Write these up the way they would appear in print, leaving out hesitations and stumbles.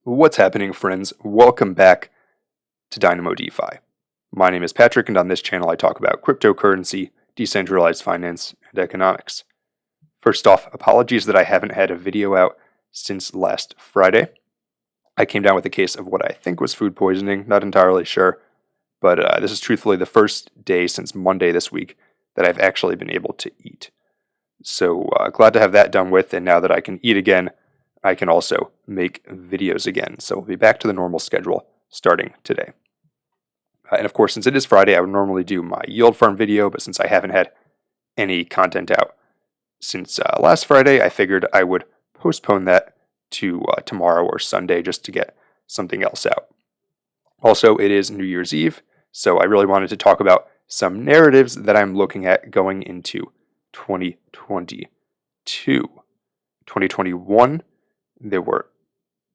What's happening, friends? Welcome back to Dynamo DeFi. My name is Patrick, and on this channel I talk about cryptocurrency, decentralized finance, and economics. First off, apologies that I haven't had a video out since last Friday. I came down with a case of what I think was food poisoning, not entirely sure, but this is truthfully the first day since Monday this week that I've actually been able to eat. So glad to have that done with, and now that I can eat again, I can also make videos again. So we'll be back to the normal schedule starting today. And of course, since it is Friday, I would normally do my yield farm video, but since I haven't had any content out since last Friday, I figured I would postpone that to tomorrow or Sunday just to get something else out. Also, it is New Year's Eve, so I really wanted to talk about some narratives that I'm looking at going into 2022. 2021, there were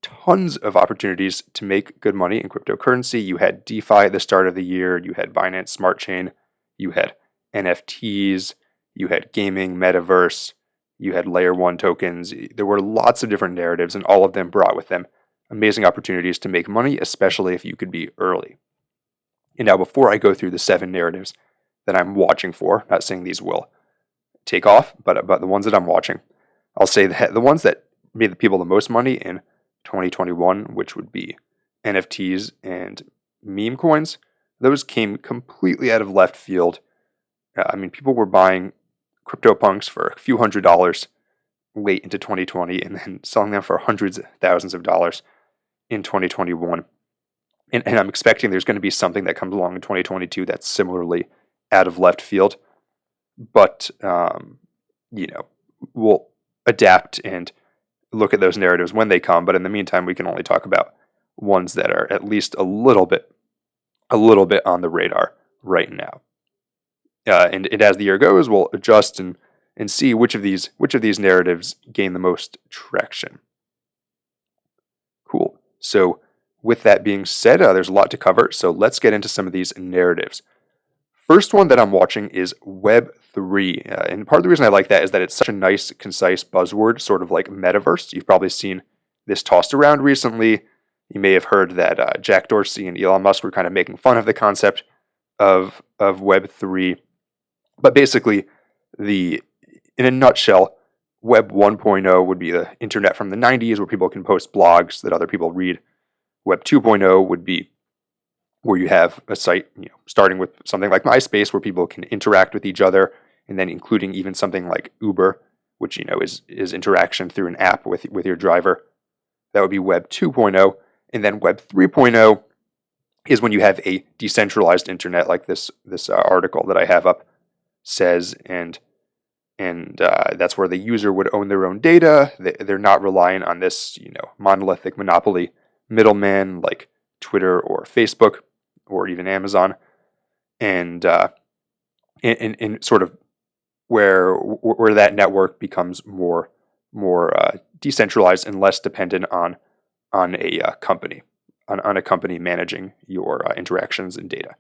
tons of opportunities to make good money in cryptocurrency. You had DeFi at the start of the year, you had Binance Smart Chain, you had NFTs, you had gaming, metaverse, you had layer 1 tokens. There were lots of different narratives, and all of them brought with them amazing opportunities to make money, especially if you could be early. And now, before I go through the 7 narratives that I'm watching for, not saying these will take off, but the ones that I'm watching, I'll say that the ones that made the people the most money in 2021, which would be NFTs and meme coins, those came completely out of left field. People were buying CryptoPunks for a few $100s late into 2020 and then selling them for hundreds of thousands of dollars in 2021. And I'm expecting there's going to be something that comes along in 2022 that's similarly out of left field. But, we'll adapt and look at those narratives when they come. But in the meantime, we can only talk about ones that are at least a little bit on the radar right now. And as the year goes, we'll adjust and see which of these narratives gain the most traction. Cool. So with that being said, there's a lot to cover. So let's get into some of these narratives. First one that I'm watching is Web3. And part of the reason I like that is that it's such a nice, concise buzzword, sort of like metaverse. You've probably seen this tossed around recently. You may have heard that Jack Dorsey and Elon Musk were kind of making fun of the concept of Web3. But basically, in a nutshell, Web 1.0 would be the internet from the 90s where people can post blogs that other people read. Web 2.0 would be where you have a site, starting with something like MySpace where people can interact with each other, and then including even something like Uber, which is interaction through an app with your driver. That would be Web 2.0, and then Web 3.0 is when you have a decentralized internet, like this article that I have up says, and that's where the user would own their own data. They're not relying on this monolithic monopoly middleman like Twitter or Facebook or even Amazon, and sort of where that network becomes more decentralized and less dependent on a company managing your interactions and data.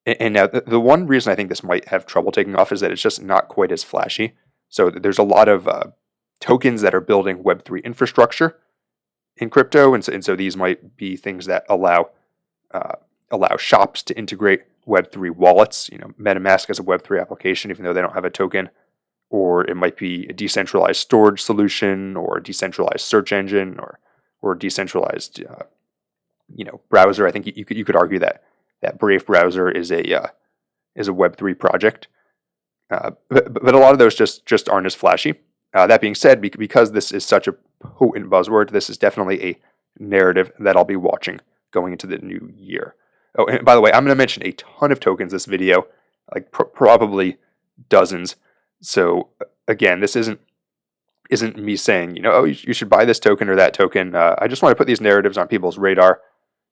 And now the one reason I think this might have trouble taking off is that it's just not quite as flashy. So there's a lot of tokens that are building Web3 infrastructure in crypto, and so these might be things that allow shops to integrate Web3 wallets. MetaMask has a Web3 application, even though they don't have a token. Or it might be a decentralized storage solution, or a decentralized search engine, or a decentralized browser. I think you could argue that Brave browser is a Web3 project. But a lot of those just aren't as flashy. That being said, because this is such a potent buzzword, this is definitely a narrative that I'll be watching going into the new year. Oh, and by the way, I'm going to mention a ton of tokens this video, like probably dozens. So again, this isn't me saying, you should buy this token or that token. I just want to put these narratives on people's radar,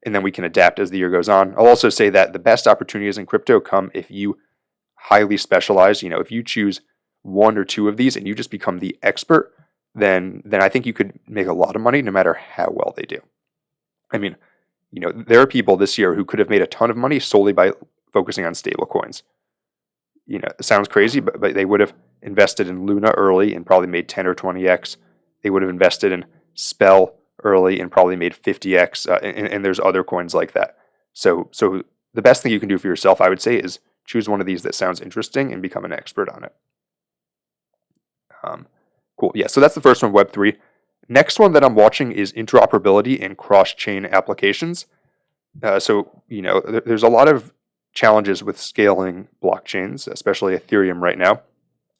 and then we can adapt as the year goes on. I'll also say that the best opportunities in crypto come if you highly specialize. If you choose one or two of these and you just become the expert, then I think you could make a lot of money no matter how well they do. There are people this year who could have made a ton of money solely by focusing on stablecoins. It sounds crazy, but they would have invested in Luna early and probably made 10 or 20x. They would have invested in Spell early and probably made 50x, and there's other coins like that. So the best thing you can do for yourself, I would say, is choose one of these that sounds interesting and become an expert on it. Cool. Yeah, so that's the first one, Web3. Next one that I'm watching is interoperability and cross chain applications. There's a lot of challenges with scaling blockchains, especially Ethereum right now.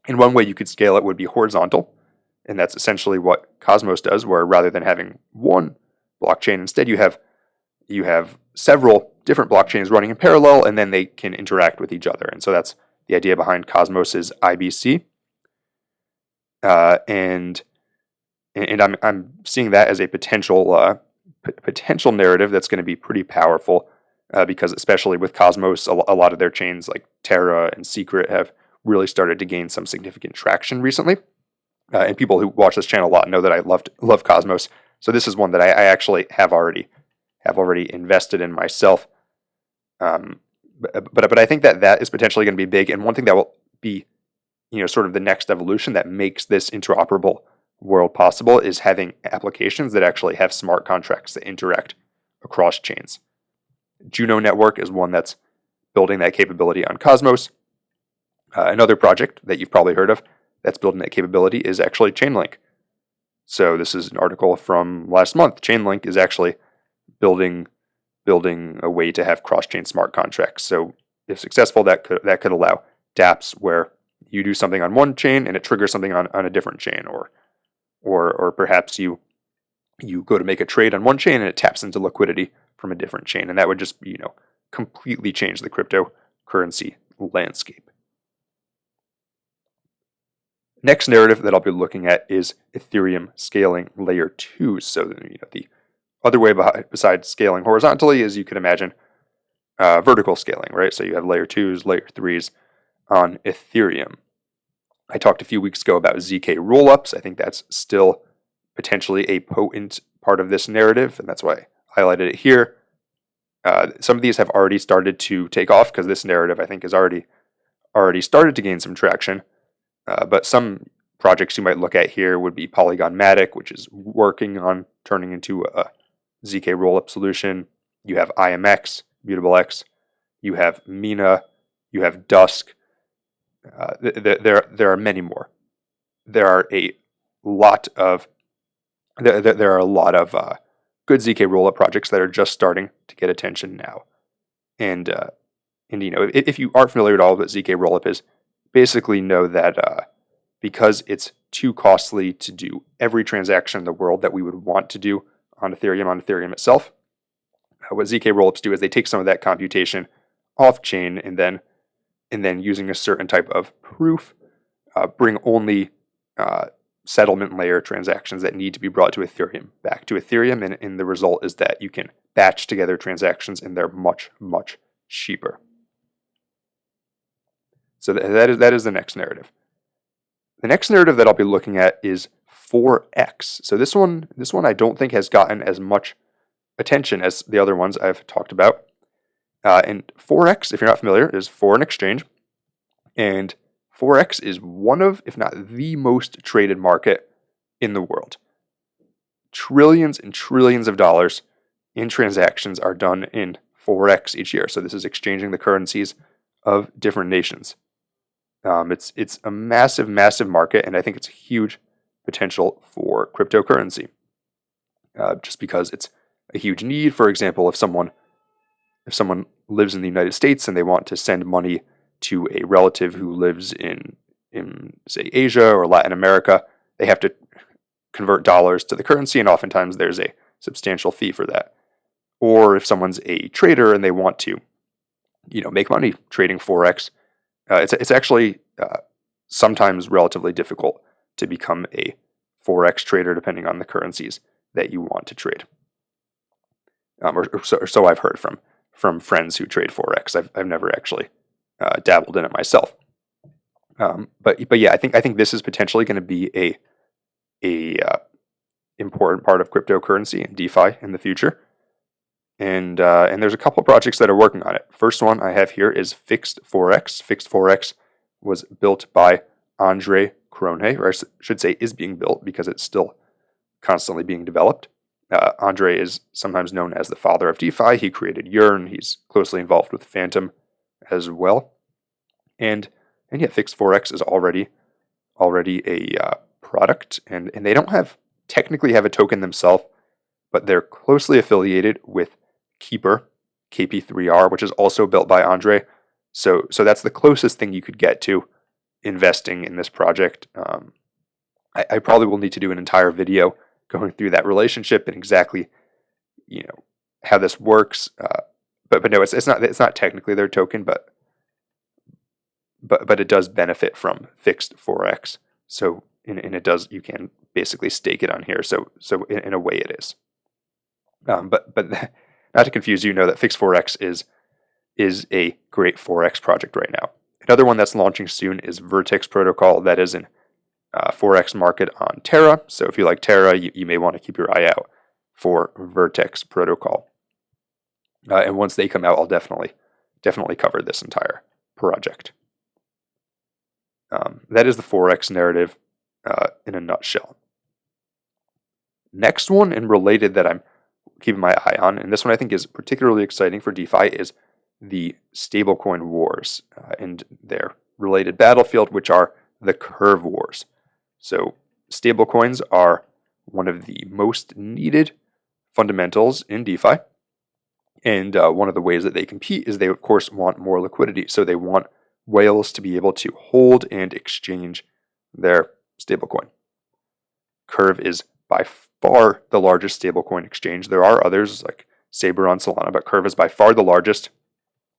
And one way you could scale it would be horizontal. And that's essentially what Cosmos does, where rather than having one blockchain, instead you have several different blockchains running in parallel, and then they can interact with each other. And so that's the idea behind Cosmos's IBC. And I'm seeing that as a potential narrative that's going to be pretty powerful, because especially with Cosmos, a lot of their chains like Terra and Secret have really started to gain some significant traction recently. And people who watch this channel a lot know that I love Cosmos. So this is one that I actually have already invested in myself. But I think that is potentially going to be big. And one thing that will be, sort of the next evolution that makes this interoperable world possible is having applications that actually have smart contracts that interact across chains. Juno Network is one that's building that capability on Cosmos. Another project that you've probably heard of that's building that capability is actually Chainlink. So this is an article from last month. Chainlink is actually building a way to have cross-chain smart contracts. So if successful, that could allow dApps where you do something on one chain and it triggers something on a different chain, or perhaps you go to make a trade on one chain and it taps into liquidity from a different chain, and that would just completely change the cryptocurrency landscape. Next narrative that I'll be looking at is Ethereum scaling layer 2. So the other way besides scaling horizontally is, you can imagine, vertical scaling, right? So you have layer 2s, layer 3s on Ethereum. I talked a few weeks ago about ZK rollups. I think that's still potentially a potent part of this narrative, and that's why I highlighted it here. Some of these have already started to take off because this narrative, I think, has already started to gain some traction. But some projects you might look at here would be Polygon Matic, which is working on turning into a ZK rollup solution. You have IMX, MutableX. You have Mina. You have Dusk. There are many more. There are a lot of good ZK rollup projects that are just starting to get attention now. And if you aren't familiar at all with what ZK rollup is, basically know that because it's too costly to do every transaction in the world that we would want to do on Ethereum itself, what ZK rollups do is they take some of that computation off chain, and then using a certain type of proof, bring only settlement layer transactions that need to be brought to Ethereum back to Ethereum, and the result is that you can batch together transactions, and they're much, much cheaper. So that is the next narrative. The next narrative that I'll be looking at is Forex. So this one I don't think has gotten as much attention as the other ones I've talked about. And Forex, if you're not familiar, is foreign exchange. And Forex is one of, if not the most traded market in the world. Trillions and trillions of dollars in transactions are done in Forex each year. So this is exchanging the currencies of different nations. It's a massive, massive market, and I think it's a huge potential for cryptocurrency. Just because it's a huge need. For example, if someone lives in the United States and they want to send money to a relative who lives in say Asia or Latin America, they have to convert dollars to the currency, and oftentimes there's a substantial fee for that. Or if someone's a trader and they want to, make money trading Forex, it's actually sometimes relatively difficult to become a Forex trader depending on the currencies that you want to trade. Or so I've heard from friends who trade Forex. I've never actually dabbled in it myself. But yeah, I think this is potentially going to be a important part of cryptocurrency and DeFi in the future. And there's a couple of projects that are working on it. First one I have here is Fixed Forex. Fixed Forex was built by Andre Cronje, or I should say is being built because it's still constantly being developed. Andre is sometimes known as the father of DeFi. He created Yearn. He's closely involved with Phantom as well. And yeah, Fixed Forex is already a product, and they don't technically have a token themselves, but they're closely affiliated with Keeper, KP3R, which is also built by Andre. So that's the closest thing you could get to investing in this project. I probably will need to do an entire video going through that relationship and exactly, how this works. But no, it's not technically their token, but it does benefit from Fixed Forex. So and you can basically stake it on here. So in a way it is. But not to confuse you, know that Fixed Forex is a great Forex project right now. Another one that's launching soon is Vertex Protocol. That is an Forex market on Terra. So if you like Terra, you may want to keep your eye out for Vertex Protocol. And once they come out, I'll definitely cover this entire project. That is the Forex narrative in a nutshell. Next one, and related, that I'm keeping my eye on, and this one I think is particularly exciting for DeFi, is the Stablecoin wars and their related battlefield, which are the Curve wars. So stablecoins are one of the most needed fundamentals in DeFi, and one of the ways that they compete is they, of course, want more liquidity. So they want whales to be able to hold and exchange their stablecoin. Curve is by far the largest stablecoin exchange. There are others like Saber on Solana, but Curve is by far the largest,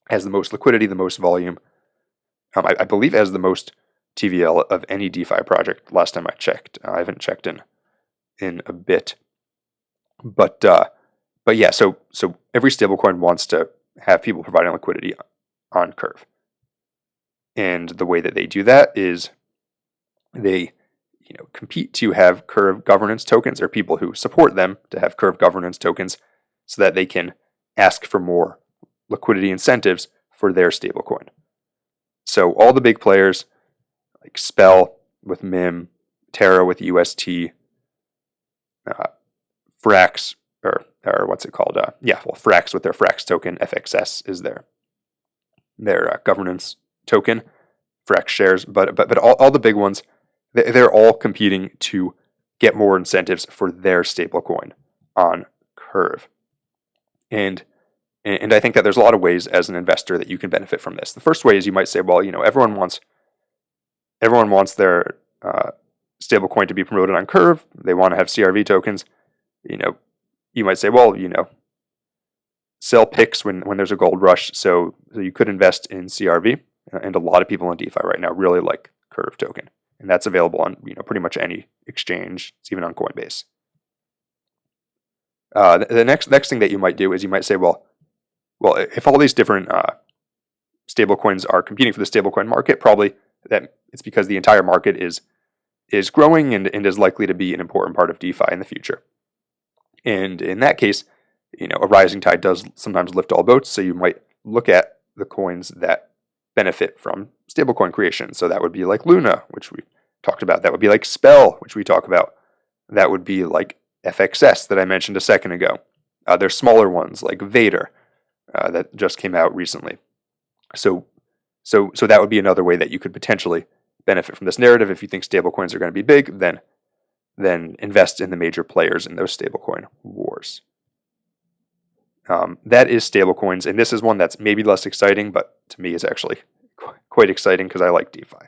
has the most liquidity, the most volume. I believe it has the most TVL of any DeFi project last time I checked. I haven't checked in a bit. But yeah, so every stablecoin wants to have people providing liquidity on Curve. And the way that they do that is they compete to have Curve governance tokens, or people who support them to have Curve governance tokens, so that they can ask for more liquidity incentives for their stablecoin. So all the big players like Spell with MIM, Terra with UST, Frax, or what's it called? Frax with their Frax token. FXS is their governance token, Frax shares. But all the big ones, they're all competing to get more incentives for their stablecoin on Curve. And I think that there's a lot of ways as an investor that you can benefit from this. The first way is you might say, well, everyone wants their stablecoin to be promoted on Curve. They want to have CRV tokens. You might say, well, sell picks when there's a gold rush. So you could invest in CRV, and a lot of people in DeFi right now really like Curve token, and that's available on pretty much any exchange. It's even on Coinbase. The next thing that you might do is you might say, well, if all these different stablecoins are competing for the stablecoin market, probably that it's because the entire market is growing and is likely to be an important part of DeFi in the future. And in that case, a rising tide does sometimes lift all boats. So you might look at the coins that benefit from stablecoin creation. So that would be like Luna, which we talked about. That would be like Spell, which we talk about. That would be like FXS that I mentioned a second ago. There's smaller ones like Vader that just came out recently. So that would be another way that you could potentially benefit from this narrative. If you think stablecoins are going to be big, then invest in the major players in those stablecoin wars. That is stablecoins, and this is one that's maybe less exciting, but to me is actually quite exciting because I like DeFi.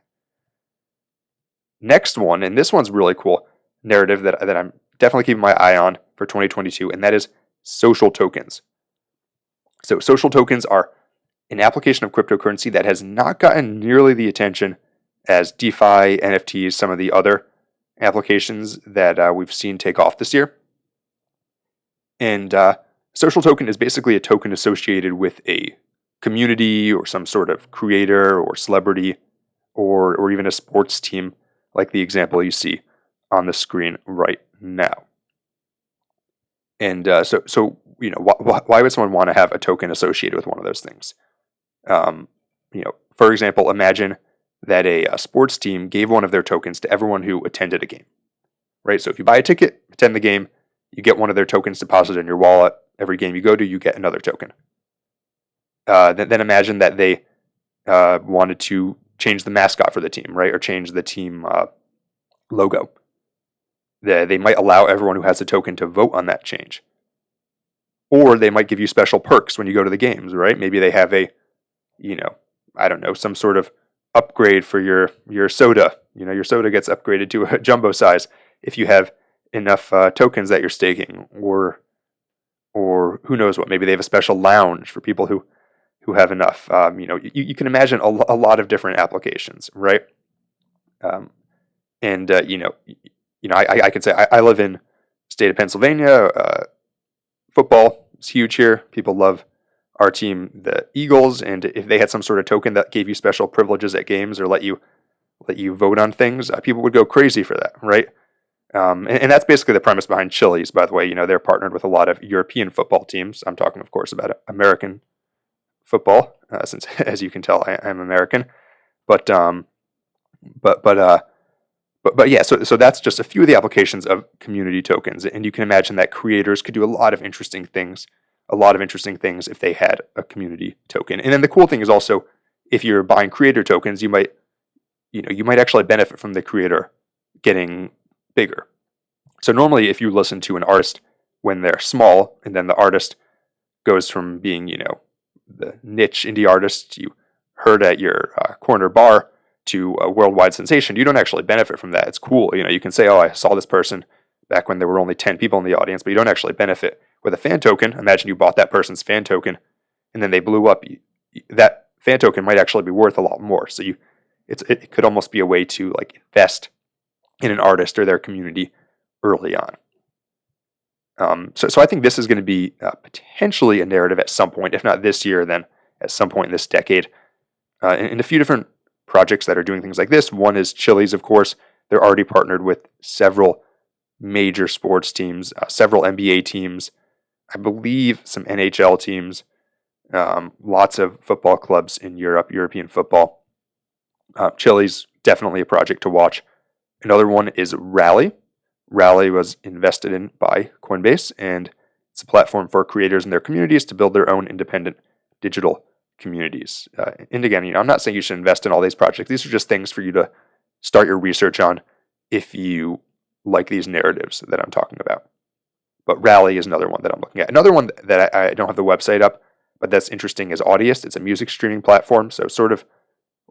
Next one, and this one's really cool narrative that I'm definitely keeping my eye on for 2022, and that is social tokens. So social tokens are an application of cryptocurrency that has not gotten nearly the attention as DeFi, NFTs, some of the other applications that we've seen take off this year. And social token is basically a token associated with a community or some sort of creator or celebrity or even a sports team, like the example you see on the screen right now. And why would someone want to have a token associated with one of those things? For example, imagine that a sports team gave one of their tokens to everyone who attended a game, right? So if you buy a ticket, attend the game, You get one of their tokens deposited in your wallet. Every game you go to, you get another token. Then imagine that they wanted to change the mascot for the team, right? Or change the team logo. They might allow everyone who has a token to vote on that change. Or they might give you special perks when you go to the games, right? Maybe they have a, I don't know, some sort of upgrade for your soda. Your soda gets upgraded to a jumbo size if you have enough tokens that you're staking, or who knows what. Maybe they have a special lounge for people who have enough. You can imagine a lot of different applications, right? I can say I live in the state of Pennsylvania. Football is huge here. People love our team, the Eagles, and if they had some sort of token that gave you special privileges at games or let you vote on things, people would go crazy for that, right? And that's basically the premise behind Chili's, by the way. They're partnered with a lot of European football teams. I'm talking, of course, about American football, since, as you can tell, I'm American. But yeah, so that's just a few of the applications of community tokens, and you can imagine that creators could do a lot of interesting things if they had a community token. And then the cool thing is also, if you're buying creator tokens, you might actually benefit from the creator getting bigger. So normally, if you listen to an artist when they're small, and then the artist goes from being, the niche indie artist you heard at your corner bar to a worldwide sensation, you don't actually benefit from that. It's cool. You can say, oh, I saw this person back when there were only 10 people in the audience, but you don't actually benefit. With a fan token, imagine you bought that person's fan token and then they blew up. That fan token might actually be worth a lot more. So it could almost be a way to invest in an artist or their community early on. So I think this is going to be potentially a narrative at some point, if not this year, then at some point in this decade. In a few different projects that are doing things like this. One is Chili's, of course. They're already partnered with several major sports teams, several NBA teams, I believe some NHL teams, lots of football clubs in Europe, European football. Chili's, definitely a project to watch. Another one is Rally. Rally was invested in by Coinbase, and it's a platform for creators and their communities to build their own independent digital communities. And again, I'm not saying you should invest in all these projects. These are just things for you to start your research on if you like these narratives that I'm talking about. But Rally is another one that I'm looking at. Another one that I don't have the website up, but that's interesting, is Audius. It's a music streaming platform, so sort of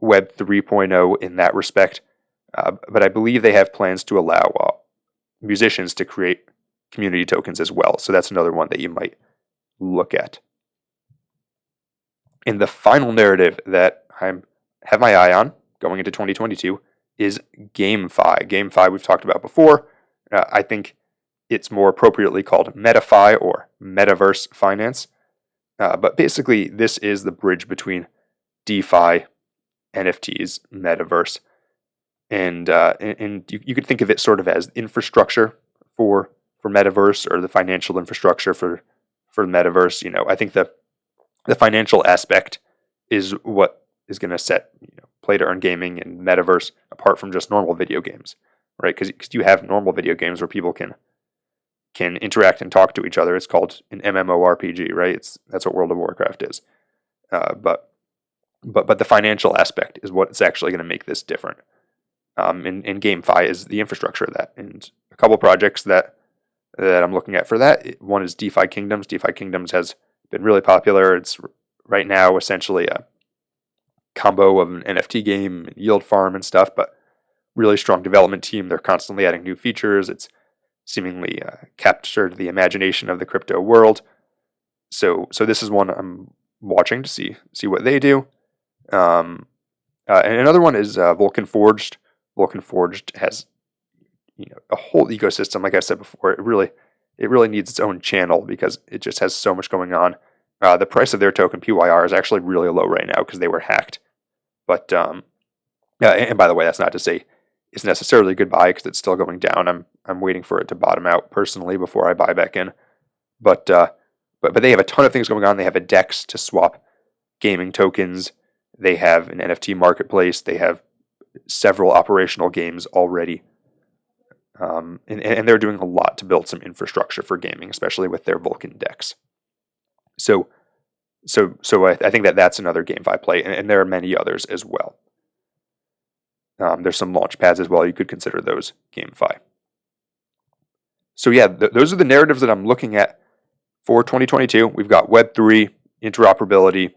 Web 3.0 in that respect. But I believe they have plans to allow musicians to create community tokens as well. So that's another one that you might look at. And the final narrative that I have my eye on going into 2022 is GameFi. GameFi we've talked about before. I think it's more appropriately called MetaFi or Metaverse Finance. But basically, this is the bridge between DeFi, NFTs, Metaverse, and you could think of it sort of as infrastructure for Metaverse, or the financial infrastructure for Metaverse. I think the financial aspect is what is going to set play to earn gaming and Metaverse apart from just normal video games, right? Because you have normal video games where people can interact and talk to each other. It's called an MMORPG, right? That's what World of Warcraft is. But the financial aspect is what's actually going to make this different. And GameFi is the infrastructure of that. And a couple projects that I'm looking at for that. One is DeFi Kingdoms. DeFi Kingdoms has been really popular. It's right now essentially a combo of an NFT game, and yield farm and stuff, but really strong development team. They're constantly adding new features. It's seemingly captured the imagination of the crypto world. So this is one I'm watching to see what they do. And another one is Vulcan Forged. Vulcan Forged has a whole ecosystem. Like I said before, it really needs its own channel because it just has so much going on. The price of their token PYR is actually really low right now because they were hacked. But and by the way, that's not to say it's necessarily a good buy because it's still going down. I'm waiting for it to bottom out personally before I buy back in. But they have a ton of things going on. They have a DEX to swap gaming tokens. They have an NFT marketplace. They have several operational games already And they're doing a lot to build some infrastructure for gaming, especially with their Vulcan DEX. So I think that's another GameFi play, and there are many others as well. There's some launch pads as well. You could consider those GameFi. So yeah, those are the narratives that I'm looking at for 2022. We've got Web3, interoperability,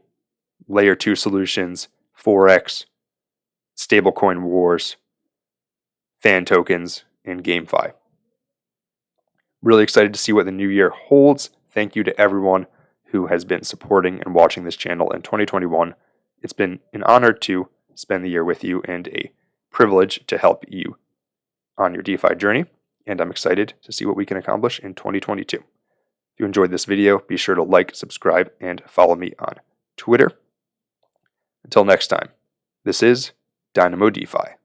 Layer 2 solutions, Forex, Stablecoin wars, fan tokens, and GameFi. Really excited to see what the new year holds. Thank you to everyone who has been supporting and watching this channel in 2021. It's been an honor to spend the year with you and a privilege to help you on your DeFi journey. And I'm excited to see what we can accomplish in 2022. If you enjoyed this video, be sure to like, subscribe, and follow me on Twitter. Until next time, this is Dynamo DeFi.